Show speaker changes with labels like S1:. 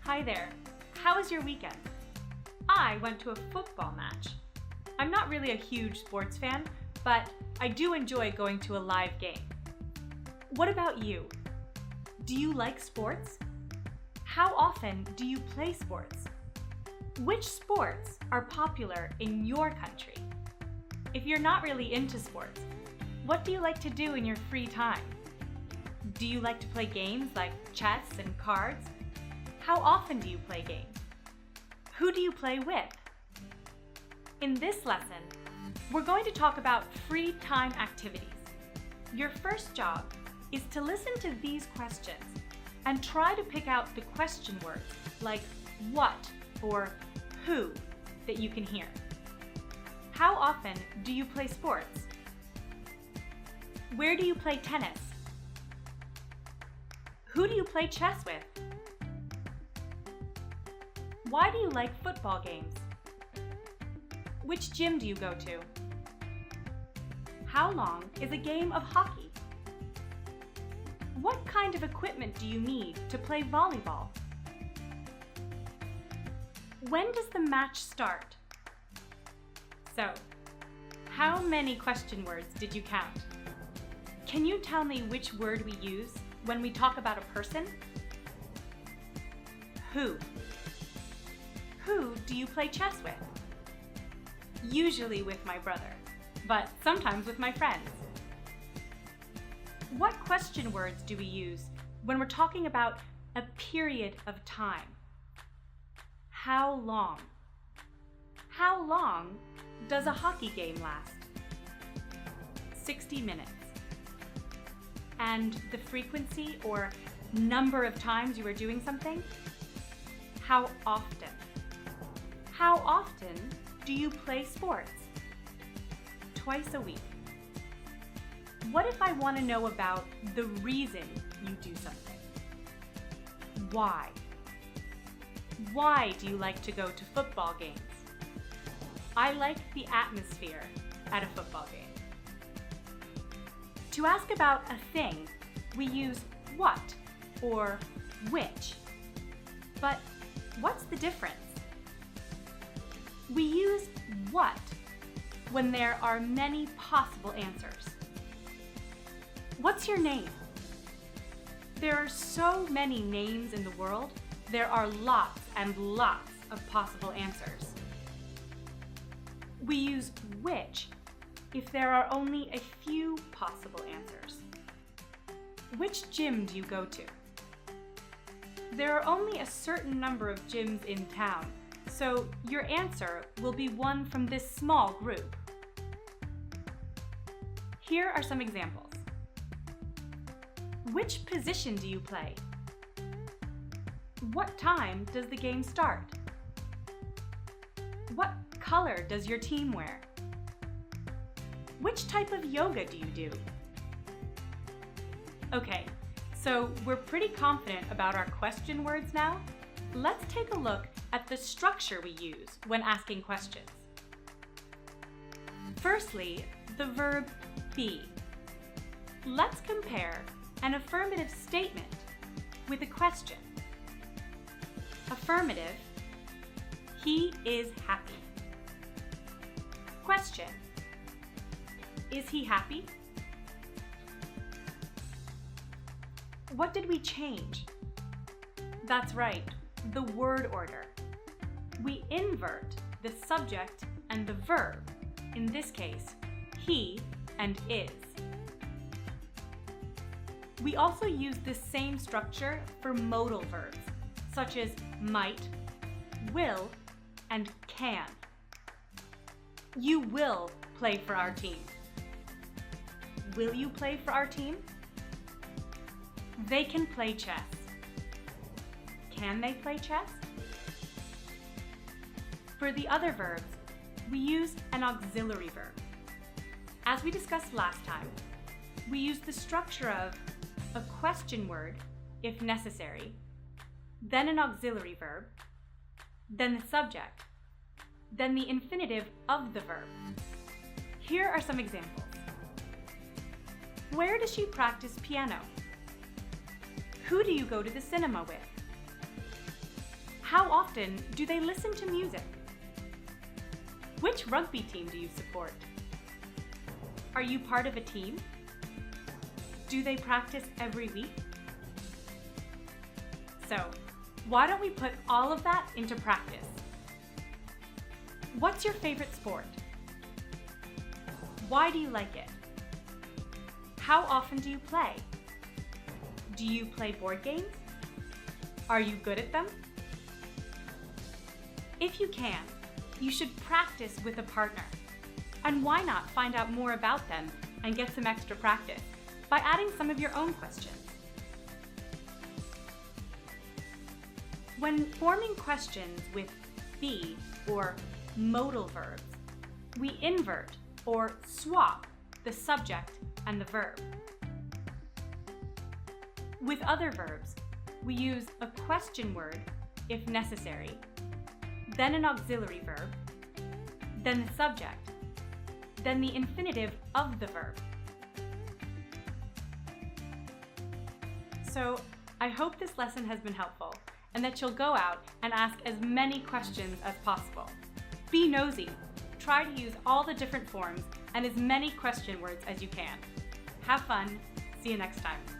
S1: Hi there. How was your weekend? I went to a football match. I'm not really a huge sports fan, but I do enjoy going to a live game. What about you? Do you like sports? How often do you play sports? Which sports are popular in your country? If you're not really into sports, what do you like to do in your free time? Do you like to play games like chess and cards? How often do you play games? Who do you play with? In this lesson, we're going to talk about free time activities. Your first job is to listen to these questions and try to pick out the question words like what or who that you can hear. How often do you play sports? Where do you play tennis? Who do you play chess with? Why do you like football games? Which gym do you go to? How long is a game of hockey? What kind of equipment do you need to play volleyball? When does the match start? So, how many question words did you count? Can you tell me which word we use when we talk about a person? Who? Who do you play chess with? Usually with my brother, but sometimes with my friends. What question words do we use when we're talking about a period of time? How long? How long does a hockey game last? 60 minutes. And the frequency or number of times you are doing something? How often? How often do you play sports? Twice a week. What if I want to know about the reason you do something? Why? Why do you like to go to football games? I like the atmosphere at a football game. To ask about a thing, we use what or which. But what's the difference? We use what when there are many possible answers. What's your name? There are so many names in the world, there are lots and lots of possible answers. We use which if there are only a few possible answers. Which gym do you go to? There are only a certain number of gyms in town, so your answer will be one from this small group. Here are some examples. Which position do you play? What time does the game start? What color does your team wear? Which type of yoga do you do? Okay, so we're pretty confident about our question words now. Let's take a look at the structure we use when asking questions. Firstly, the verb be. Let's compare an affirmative statement with a question. Affirmative, he is happy. Question, is he happy? What did we change? That's right, the word order. We invert the subject and the verb, in this case, he and is. We also use this same structure for modal verbs, such as might, will, and can. You will play for our team. Will you play for our team? They can play chess. Can they play chess? For the other verbs, we use an auxiliary verb. As we discussed last time, we use the structure of a question word, if necessary, then an auxiliary verb, then the subject, then the infinitive of the verb. Here are some examples. Where does she practice piano? Who do you go to the cinema with? How often do they listen to music? Which rugby team do you support? Are you part of a team? Do they practice every week? So, why don't we put all of that into practice? What's your favorite sport? Why do you like it? How often do you play? Do you play board games? Are you good at them? If you can, you should practice with a partner. And why not find out more about them and get some extra practice by adding some of your own questions? When forming questions with be or modal verbs, we invert or swap the subject and the verb. With other verbs, we use a question word if necessary, then an auxiliary verb, then the subject, then the infinitive of the verb. So, I hope this lesson has been helpful and that you'll go out and ask as many questions as possible. Be nosy. Try to use all the different forms and as many question words as you can. Have fun. See you next time.